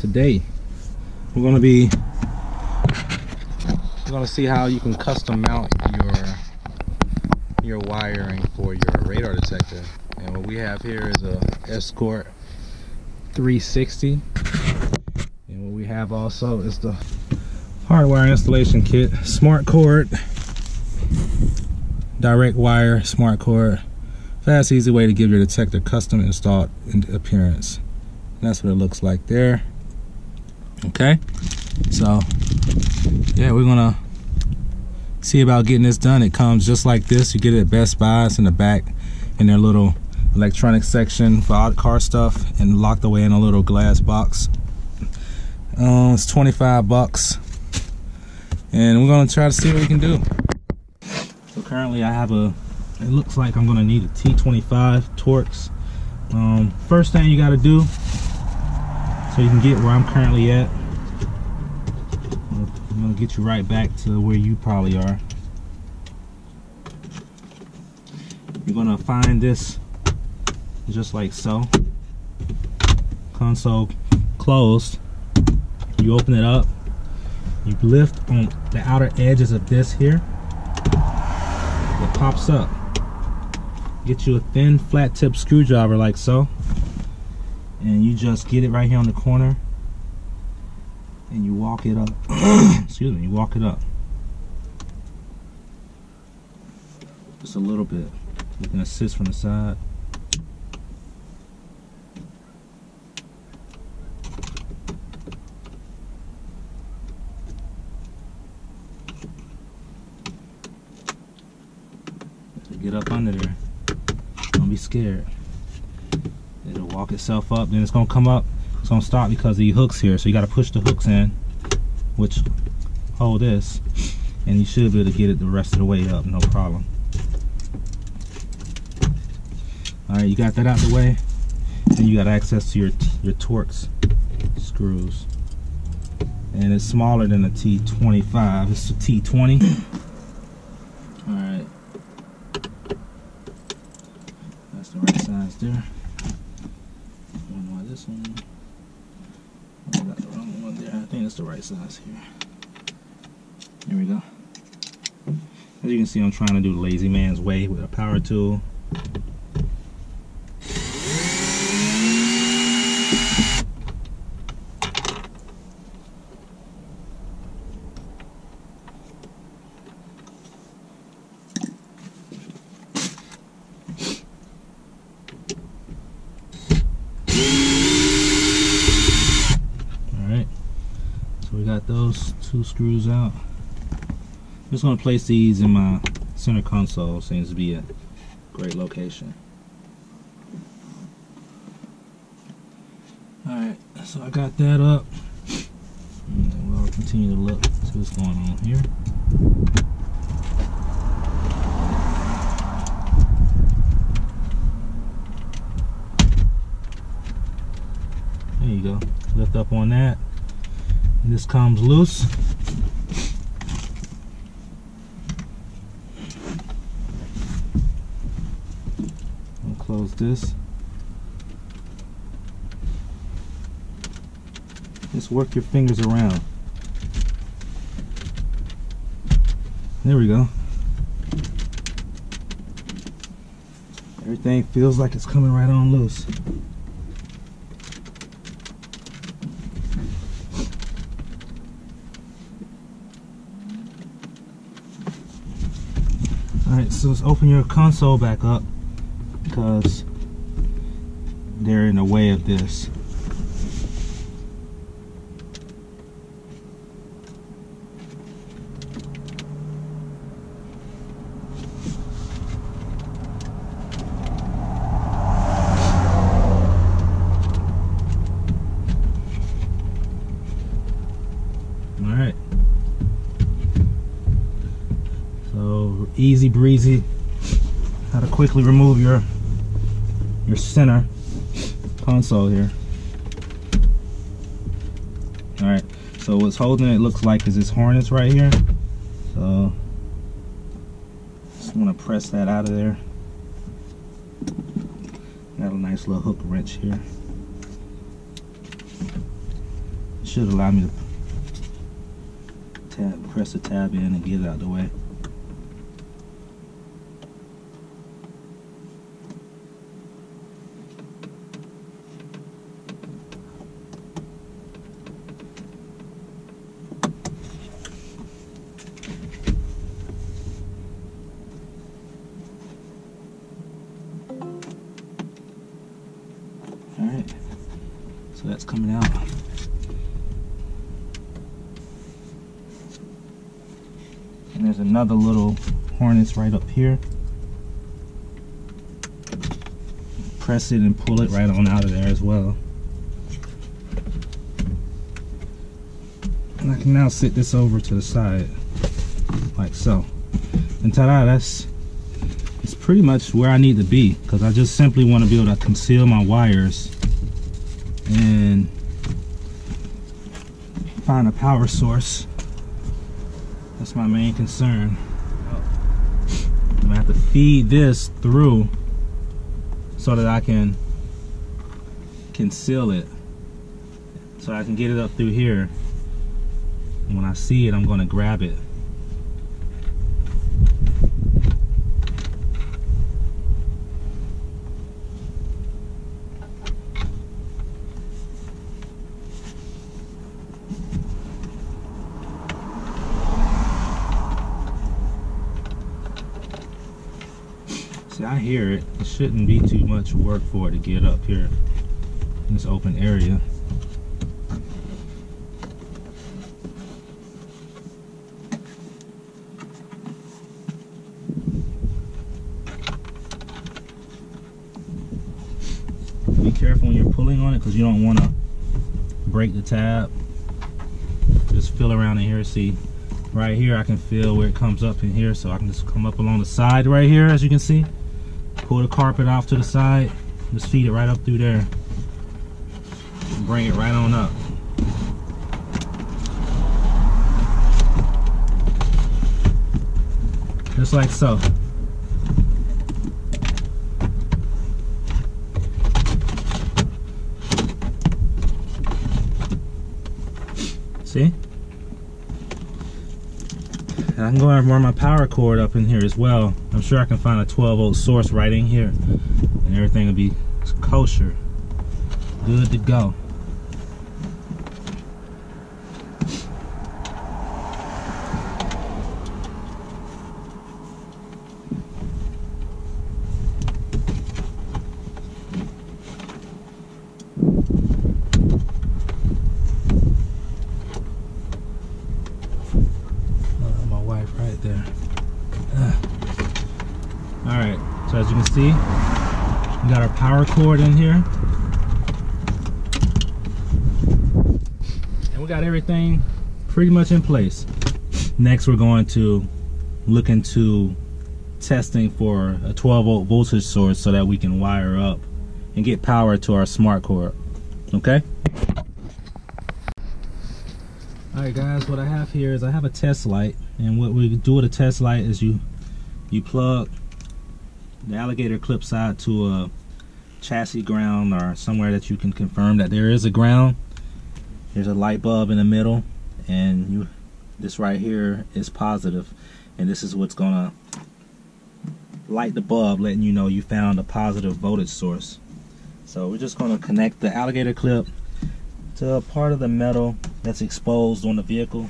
Today we're going to see how you can custom mount your wiring for your radar detector. And what we have here is a Escort 360, and what we have also is the hardwire installation kit, smart cord, direct wire, smart cord. Fast, easy way to give your detector custom installed appearance. And that's what it looks like there. Okay, so yeah, we're gonna see about getting this done. It comes just like this. You get it at Best Buy. It's in the back in their little electronic section for car stuff, and locked away in a little glass box. It's 25 bucks, and we're gonna try to see what we can do. So currently I have it looks like I'm gonna need a T25 Torx. First thing you got to do, so you can get where I'm currently at, I'm gonna get you right back to where you probably are. You're gonna find this just like so. Console closed. You open it up. You lift on the outer edges of this here. It pops up. Get you a thin flat tip screwdriver like so, and you just get it right here on the corner, and you walk it up. Excuse me, you walk it up just a little bit. You can assist from the side. Get up under there. Don't be scared. It'll walk itself up, then it's gonna come up. It's gonna stop because of these hooks here. So you gotta push the hooks in, which hold this, and you should be able to get it the rest of the way up, no problem. Alright, you got that out the way, and you got access to your Torx screws. And it's smaller than the T25, it's a T20. Alright. That's the right size there. I don't know why this one, I got the wrong one there. I think it's the right size here. There we go. As you can see, I'm trying to do the lazy man's way with a power tool. We got those two screws out. I'm just going to place these in my center console. Seems to be a great location. Alright, so I got that up. And we'll continue to look, see what's going on here. There you go. Lift up on that. And this comes loose. I'll close this. Just work your fingers around. There we go. Everything feels like it's coming right on loose. Alright, so let's open your console back up because they're in the way of this. Alright. So easy breezy how to quickly remove your center console here. Alright, so what's holding it looks like is this harness right here. So just want to press that out of there. Got a nice little hook wrench here. should allow me to press the tab in and get it out of the way. Alright, so that's coming out. And there's another little harness right up here. Press it and pull it right on out of there as well. And I can now sit this over to the side, like so. And ta-da, it's pretty much where I need to be, because I just simply want to be able to conceal my wires and find a power source. That's my main concern. I'm gonna have to feed this through so that I can conceal it, so I can get it up through here. And when I see it, I'm gonna grab it. See, I hear it. It shouldn't be too much work for it to get up here in this open area. Be careful when you're pulling on it, because you don't want to break the tab. Just feel around in here. See, right here I can feel where it comes up in here, so I can just come up along the side right here, as you can see. Pull the carpet off to the side, just feed it right up through there. Bring it right on up. Just like so. See? And I can go and run my power cord up in here as well. I'm sure I can find a 12-volt source right in here, and everything will be kosher, good to go. Right there. Alright, so as you can see, we got our power cord in here, and we got everything pretty much in place. Next, we're going to look into testing for a 12-volt voltage source so that we can wire up and get power to our smart cord. Okay? Alright guys, what I have here is I have a test light, and what we do with a test light is you plug the alligator clip side to a chassis ground or somewhere that you can confirm that there is a ground. There's a light bulb in the middle, and this right here is positive, and this is what's gonna light the bulb, letting you know you found a positive voltage source. So we're just gonna connect the alligator clip to a part of the metal that's exposed on the vehicle.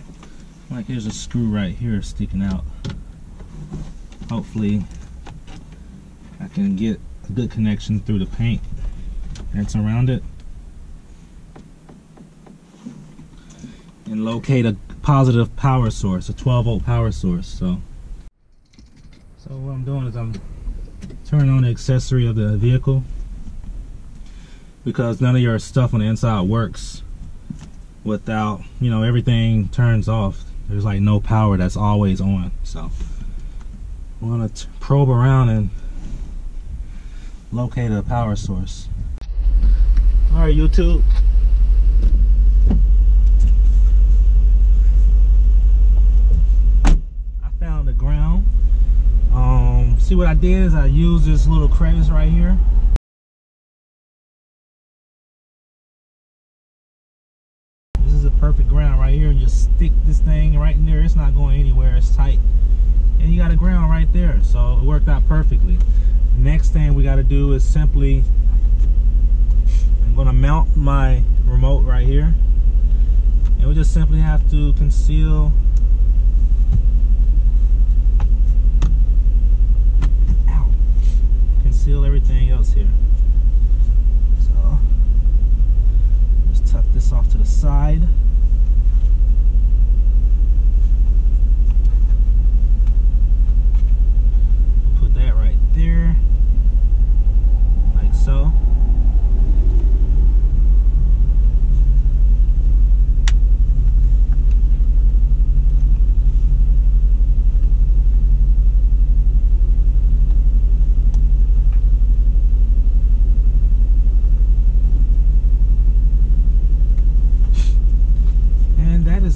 Like, here's a screw right here sticking out. Hopefully I can get a good connection through the paint that's around it and locate a positive power source, a 12-volt power source. So what I'm doing is I'm turning on the accessory of the vehicle, because none of your stuff on the inside works without, you know, everything turns off. There's like no power that's always on. So we're gonna probe around and locate a power source. All right, YouTube. I found the ground. See what I did is I used this little crevice right here. perfect ground right here and just stick this thing right in there. It's not going anywhere. It's tight. And you got a ground right there. So it worked out perfectly. Next thing we got to do is simply, I'm going to mount my remote right here. And we just simply have to conceal everything else here. So just tuck this off to the side. Put that right there, like so.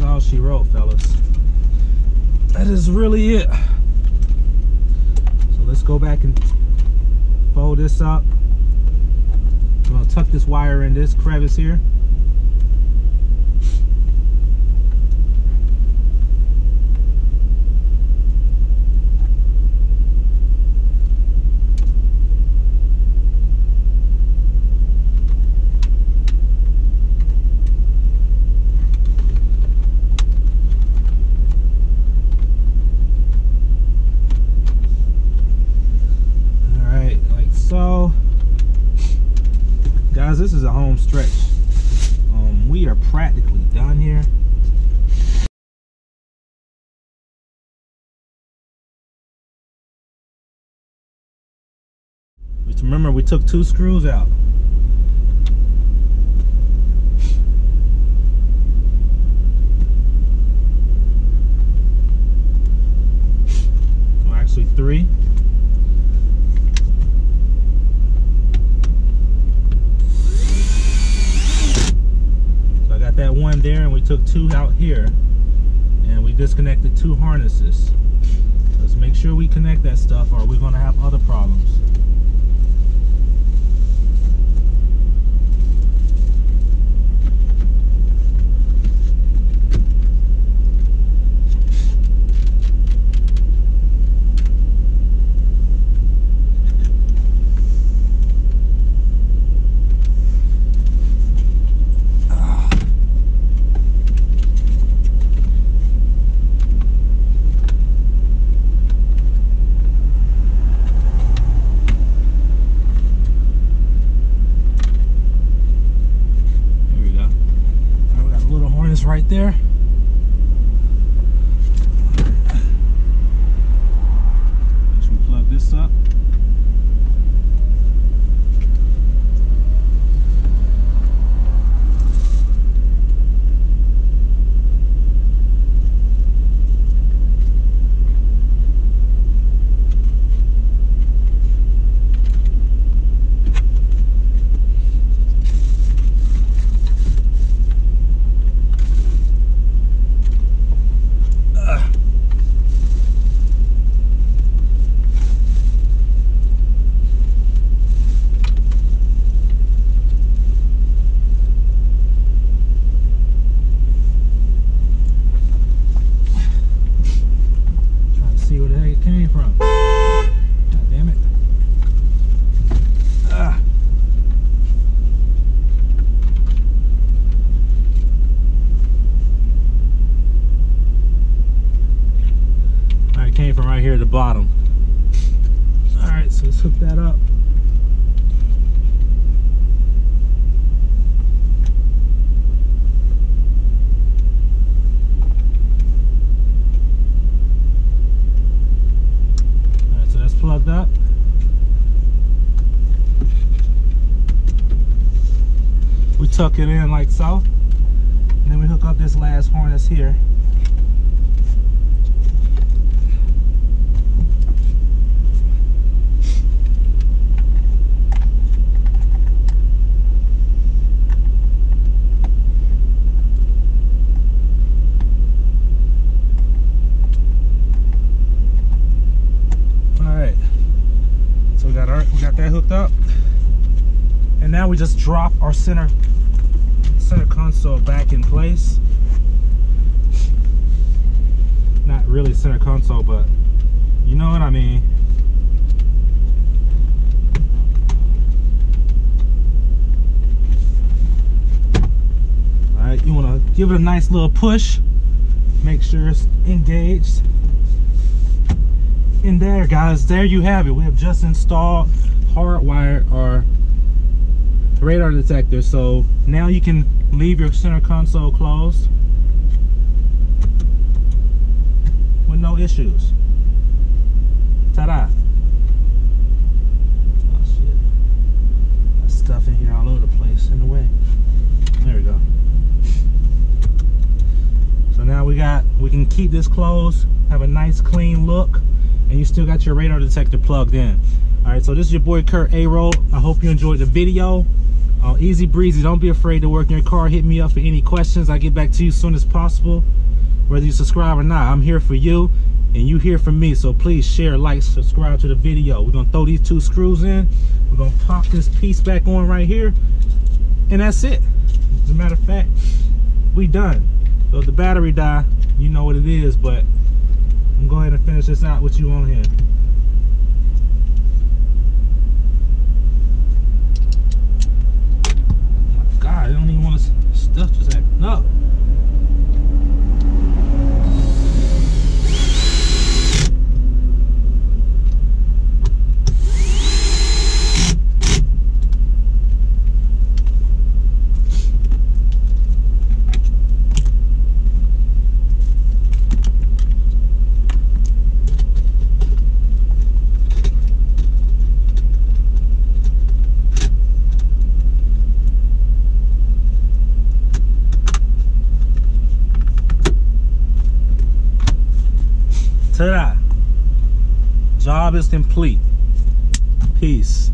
All she wrote, fellas. That is really it. So let's go back and fold this up. I'm gonna tuck this wire in this crevice here. So, guys, this is a home stretch. We are practically done here. Just remember, we took 2 screws out. Well, actually 3. That one there, and we took 2 out here, and we disconnected 2 harnesses. Let's make sure we connect that stuff, or we're going to have other problems. Right there. Make sure we plug this up. Right here at the bottom. All right, so let's hook that up. All right, so that's plugged up. We tuck it in like so, and then we hook up this last harness here. We got that hooked up, and now we just drop our center console back in place. really center console, but you know what I mean. Alright, you want to give it a nice little push. Make sure it's engaged. And there, guys, there you have it. We have just installed, hardwired our radar detector. So now you can leave your center console closed with no issues. Ta-da! Oh shit! Got stuff in here all over the place, in the way. There we go. So now we can keep this closed, have a nice clean look, and you still got your radar detector plugged in. All right, so this is your boy Kurt A-Roll. I hope you enjoyed the video. Easy breezy, don't be afraid to work in your car. Hit me up for any questions. I get back to you as soon as possible. Whether you subscribe or not, I'm here for you and you here for me. So please share, like, subscribe to the video. We're gonna throw these 2 screws in. We're gonna pop this piece back on right here, and that's it. As a matter of fact, we done. So if the battery die, you know what it is, but I'm gonna go ahead and finish this out with you on here. Oh my God, I don't even want to stuff just acting up. Ta-da! Job is complete. Peace.